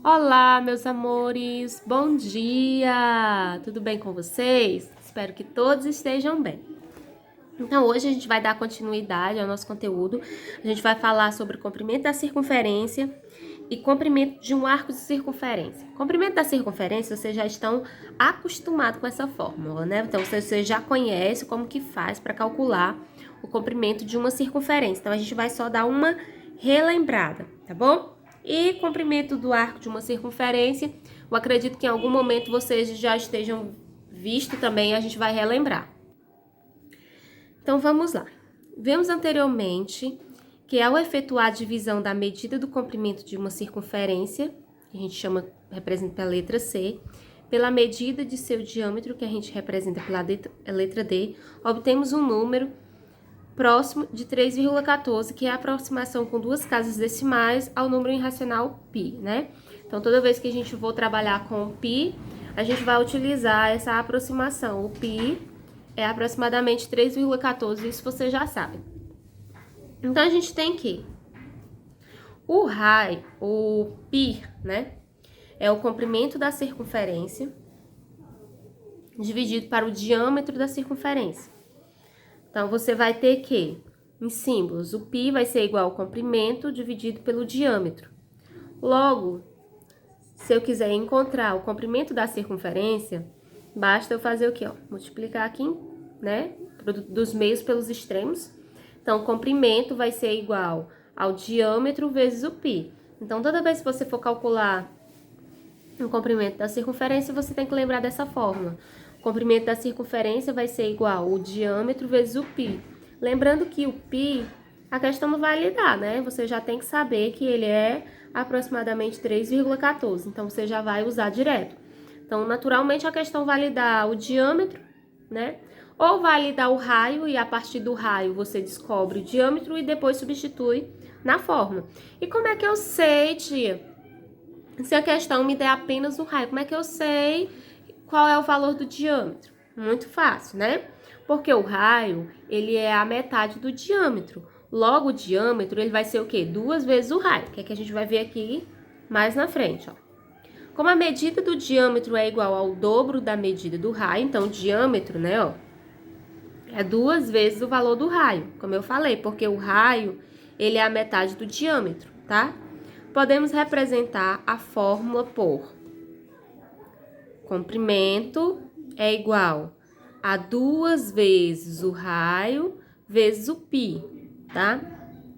Olá, meus amores! Bom dia! Tudo bem com vocês? Espero que todos estejam bem. Então, hoje a gente vai dar continuidade ao nosso conteúdo. A gente vai falar sobre o comprimento da circunferência e comprimento de um arco de circunferência. Comprimento da circunferência, vocês já estão acostumados com essa fórmula, né? Então, vocês já conhecem como que faz para calcular o comprimento de uma circunferência. Então, a gente vai só dar uma relembrada, tá bom? E comprimento do arco de uma circunferência, eu acredito que em algum momento vocês já estejam visto também, a gente vai relembrar. Então, vamos lá. Vimos anteriormente que ao efetuar a divisão da medida do comprimento de uma circunferência, que a gente representa pela letra C, pela medida de seu diâmetro, que a gente representa pela letra D, obtemos um número próximo de 3,14, que é a aproximação com duas casas decimais ao número irracional π, né? Então, toda vez que a gente for trabalhar com π, a gente vai utilizar essa aproximação. O π é aproximadamente 3,14, isso você já sabe. Então, a gente tem que o raio, o π, né? É o comprimento da circunferência dividido para o diâmetro da circunferência. Então, você vai ter que, em símbolos, o π vai ser igual ao comprimento dividido pelo diâmetro. Logo, se eu quiser encontrar o comprimento da circunferência, basta eu fazer o quê? Multiplicar aqui, né? Dos meios pelos extremos. Então, o comprimento vai ser igual ao diâmetro vezes o π. Então, toda vez que você for calcular o comprimento da circunferência, você tem que lembrar dessa fórmula. O comprimento da circunferência vai ser igual ao diâmetro vezes o π. Lembrando que o π, a questão não vai lhe dar, né? Você já tem que saber que ele é aproximadamente 3,14. Então, você já vai usar direto. Então, naturalmente, a questão vai lhe dar o diâmetro, né? Ou vai lhe dar o raio e a partir do raio você descobre o diâmetro e depois substitui na fórmula. E como é que eu sei, tia? Se a questão me der apenas o raio, como é que eu sei qual é o valor do diâmetro? Muito fácil, né? Porque o raio, ele é a metade do diâmetro. Logo, o diâmetro, ele vai ser o quê? 2 vezes o raio, que é que a gente vai ver aqui mais na frente, ó. Como a medida do diâmetro é igual ao dobro da medida do raio, então o diâmetro, né, ó, é 2 vezes o valor do raio, como eu falei, porque o raio, ele é a metade do diâmetro, tá? Podemos representar a fórmula por comprimento é igual a 2 vezes o raio vezes o π, tá?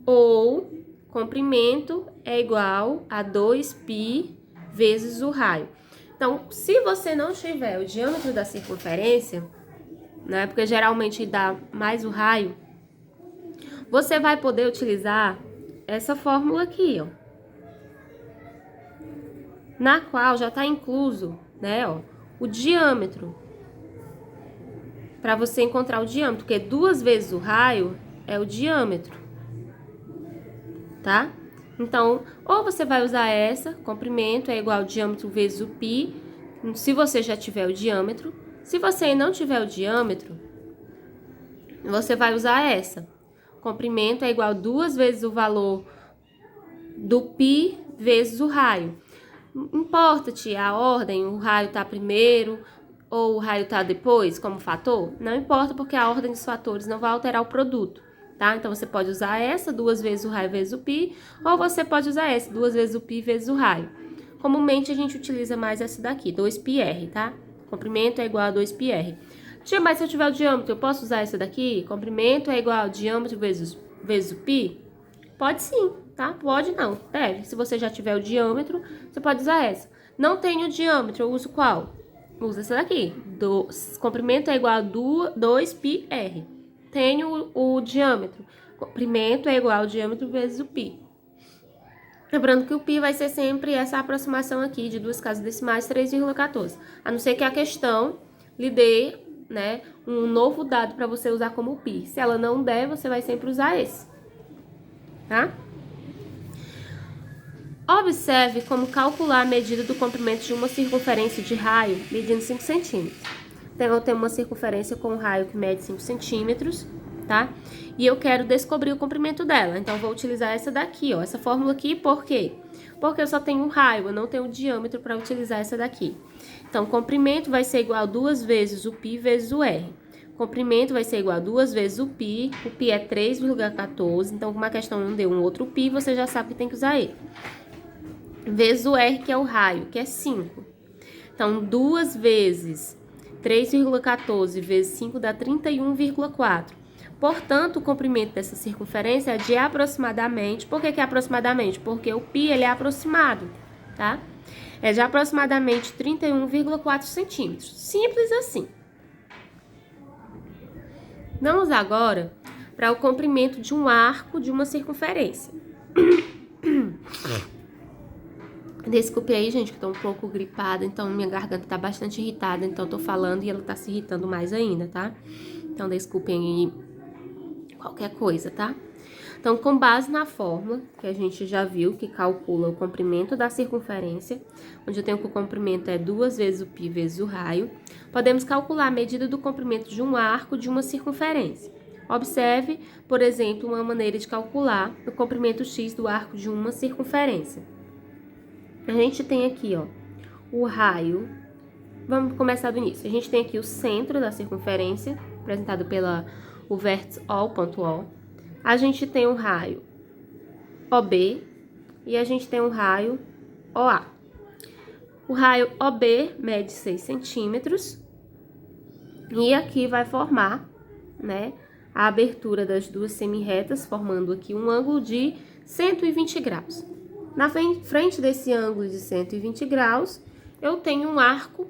Ou comprimento é igual a 2π vezes o raio. Então, se você não tiver o diâmetro da circunferência, né, porque geralmente dá mais o raio, você vai poder utilizar essa fórmula aqui, ó, na qual já está incluso, né, ó, o diâmetro, para você encontrar o diâmetro, porque 2 vezes o raio é o diâmetro, tá? Então, ou você vai usar essa, comprimento é igual ao diâmetro vezes o π, se você já tiver o diâmetro. Se você não tiver o diâmetro, você vai usar essa. Comprimento é igual a 2 vezes o valor do π vezes o raio. Importa-te a ordem, o raio tá primeiro ou o raio tá depois como fator? Não importa, porque a ordem dos fatores não vai alterar o produto, tá? Então, você pode usar essa, 2 vezes o raio vezes o π, ou você pode usar essa, 2 vezes o π vezes o raio. Comumente, a gente utiliza mais essa daqui, 2πr, tá? Comprimento é igual a 2πr. Tia, mas se eu tiver o diâmetro, eu posso usar essa daqui? Comprimento é igual ao diâmetro vezes o π? Pode sim, tá? Pode não, deve. Se você já tiver o diâmetro, você pode usar essa. Não tenho o diâmetro, eu uso qual? Usa essa daqui. Comprimento é igual a 2πr. Tenho o diâmetro. Comprimento é igual ao diâmetro vezes o π. Lembrando que o π vai ser sempre essa aproximação aqui de duas casas decimais, 3,14. A não ser que a questão lhe dê, né, um novo dado para você usar como π. Se ela não der, você vai sempre usar esse, tá? Observe como calcular a medida do comprimento de uma circunferência de raio medindo 5 centímetros. Então, eu tenho uma circunferência com um raio que mede 5 centímetros, tá? E eu quero descobrir o comprimento dela. Então, eu vou utilizar essa daqui, ó, essa fórmula aqui, por quê? Porque eu só tenho um raio, eu não tenho diâmetro para utilizar essa daqui. Então, o comprimento vai ser igual a 2 vezes o π vezes o r. O comprimento vai ser igual a 2 vezes o π é 3,14, então, como a questão não deu um outro π, você já sabe que tem que usar ele. Vezes o r, que é o raio, que é 5. Então, 2 vezes 3,14 vezes 5 dá 31,4. Portanto, o comprimento dessa circunferência é de aproximadamente... Por que é aproximadamente? Porque o π ele é aproximado, tá? É de aproximadamente 31,4 centímetros. Simples assim. Vamos agora para o comprimento de um arco de uma circunferência. Desculpe aí, gente, que eu tô um pouco gripada, então minha garganta tá bastante irritada, então eu tô falando e ela tá se irritando mais ainda, tá? Então, desculpem aí qualquer coisa, tá? Então, com base na fórmula que a gente já viu, que calcula o comprimento da circunferência, onde eu tenho que o comprimento é 2 vezes o π vezes o raio, podemos calcular a medida do comprimento de um arco de uma circunferência. Observe, por exemplo, uma maneira de calcular o comprimento x do arco de uma circunferência. A gente tem aqui, ó, o raio. Vamos começar do início. A gente tem aqui o centro da circunferência, representado pela o vértice O, ponto O. A gente tem um raio OB e a gente tem um raio OA. O raio OB mede 6 centímetros e aqui vai formar, né, a abertura das duas semirretas, formando aqui um ângulo de 120 graus. Na frente desse ângulo de 120 graus, eu tenho um arco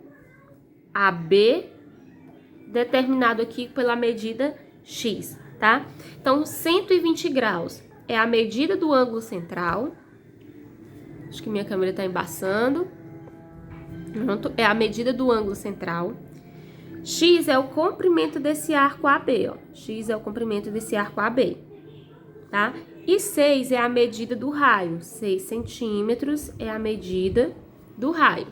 AB determinado aqui pela medida X, tá? Então, 120 graus é a medida do ângulo central. Acho que minha câmera tá embaçando. Pronto, é a medida do ângulo central. X é o comprimento desse arco AB, ó. X é o comprimento desse arco AB, tá? E 6 é a medida do raio. 6 centímetros é a medida do raio,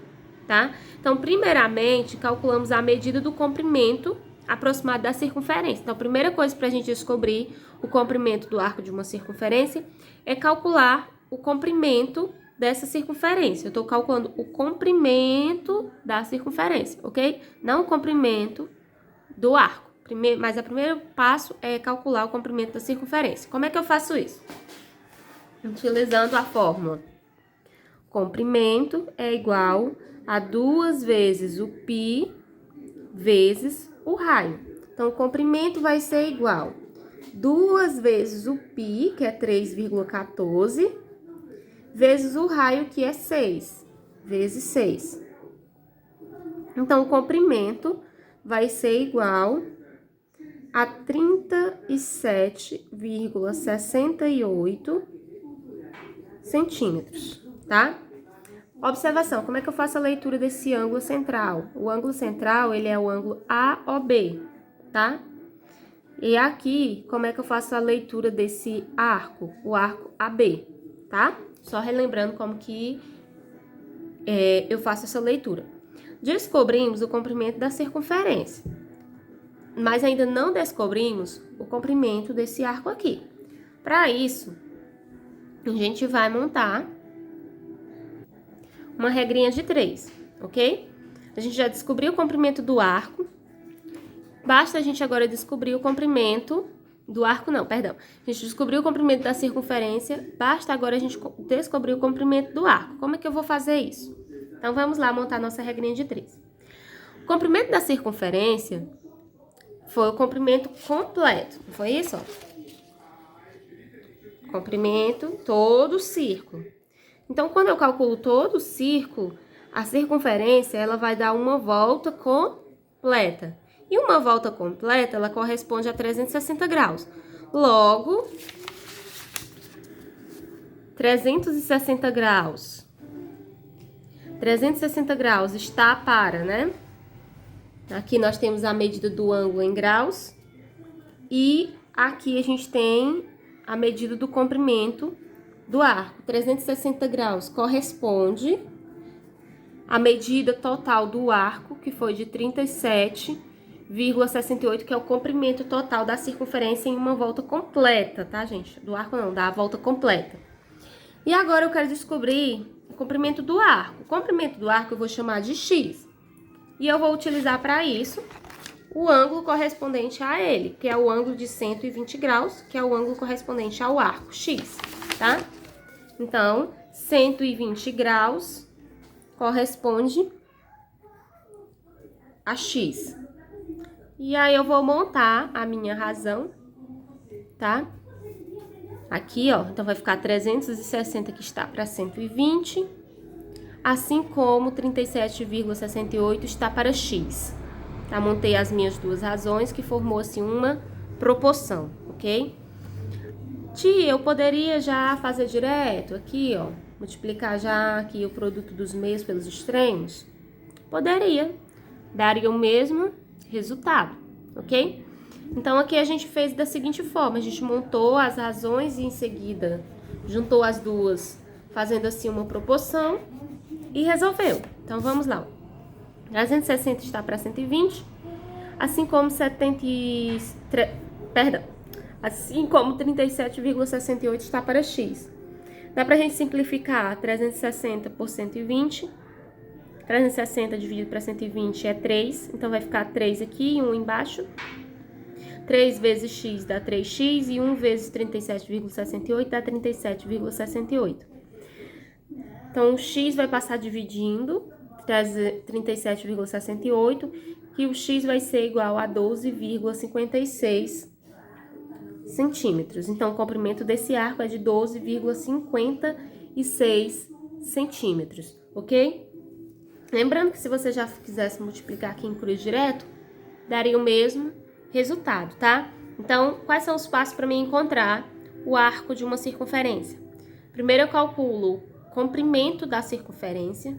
tá? Então, primeiramente, calculamos a medida do comprimento aproximado da circunferência. Então, a primeira coisa para a gente descobrir o comprimento do arco de uma circunferência é calcular o comprimento dessa circunferência. Eu estou calculando o comprimento da circunferência, ok? Não o comprimento do arco. Mas o primeiro passo é calcular o comprimento da circunferência. Como é que eu faço isso? Utilizando a fórmula. Comprimento é igual a 2 vezes o π vezes o raio. Então, o comprimento vai ser igual 2 vezes o π, que é 3,14, vezes o raio, que é 6, vezes 6. Então, o comprimento vai ser igual a 37,68 centímetros, tá? Observação, como é que eu faço a leitura desse ângulo central? O ângulo central, ele é o ângulo AOB, tá? E aqui, como é que eu faço a leitura desse arco? O arco AB, tá? Só relembrando como que eu faço essa leitura. Descobrimos o comprimento da circunferência, mas ainda não descobrimos o comprimento desse arco aqui. Para isso, a gente vai montar uma regrinha de 3, ok? A gente já descobriu o comprimento do arco. Basta a gente agora descobrir o comprimento do arco, não, perdão. A gente descobriu o comprimento da circunferência, basta agora a gente descobrir o comprimento do arco. Como é que eu vou fazer isso? Então, vamos lá montar nossa regrinha de 3. O comprimento da circunferência foi o comprimento completo, não foi isso? Ó? Comprimento, todo o círculo. Então, quando eu calculo todo o círculo, a circunferência, ela vai dar uma volta completa. E uma volta completa, ela corresponde a 360 graus. Logo, 360 graus. 360 graus está para, né? Aqui nós temos a medida do ângulo em graus. E aqui a gente tem a medida do comprimento do arco. 360 graus corresponde à medida total do arco, que foi de 37,68, que é o comprimento total da circunferência em uma volta completa, tá, gente? Do arco não, da volta completa. E agora eu quero descobrir o comprimento do arco. O comprimento do arco eu vou chamar de x. E eu vou utilizar para isso o ângulo correspondente a ele, que é o ângulo de 120 graus, que é o ângulo correspondente ao arco x, tá? Então, 120 graus corresponde a x. E aí eu vou montar a minha razão, tá? Aqui, ó, então vai ficar 360 que está para 120, assim como 37,68 está para x. Tá? Montei as minhas duas razões que formou assim uma proporção, ok? Tia, eu poderia já fazer direto aqui, ó, multiplicar já aqui o produto dos meios pelos extremos? Poderia, daria o mesmo resultado, ok? Então, aqui a gente fez da seguinte forma, a gente montou as razões e em seguida juntou as duas, fazendo assim uma proporção e resolveu. Então, vamos lá. 360 está para 120, assim como 37,68 está para x. Dá pra gente simplificar 360 por 120. 360 dividido para 120 é 3, então vai ficar 3 aqui e 1 embaixo. 3 vezes x dá 3x e 1 vezes 37,68 dá 37,68. Então, o x vai passar dividindo 37,68, que o x vai ser igual a 12,56 centímetros. Então, o comprimento desse arco é de 12,56 centímetros, ok? Lembrando que se você já quisesse multiplicar aqui em cruz direto, daria o mesmo resultado, tá? Então, quais são os passos para mim encontrar o arco de uma circunferência? Primeiro eu calculo o comprimento da circunferência.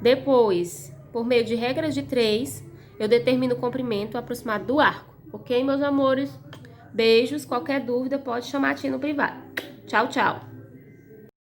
Depois, por meio de regras de 3, eu determino o comprimento aproximado do arco. Ok, meus amores? Beijos. Qualquer dúvida pode chamar a tia no privado. Tchau, tchau.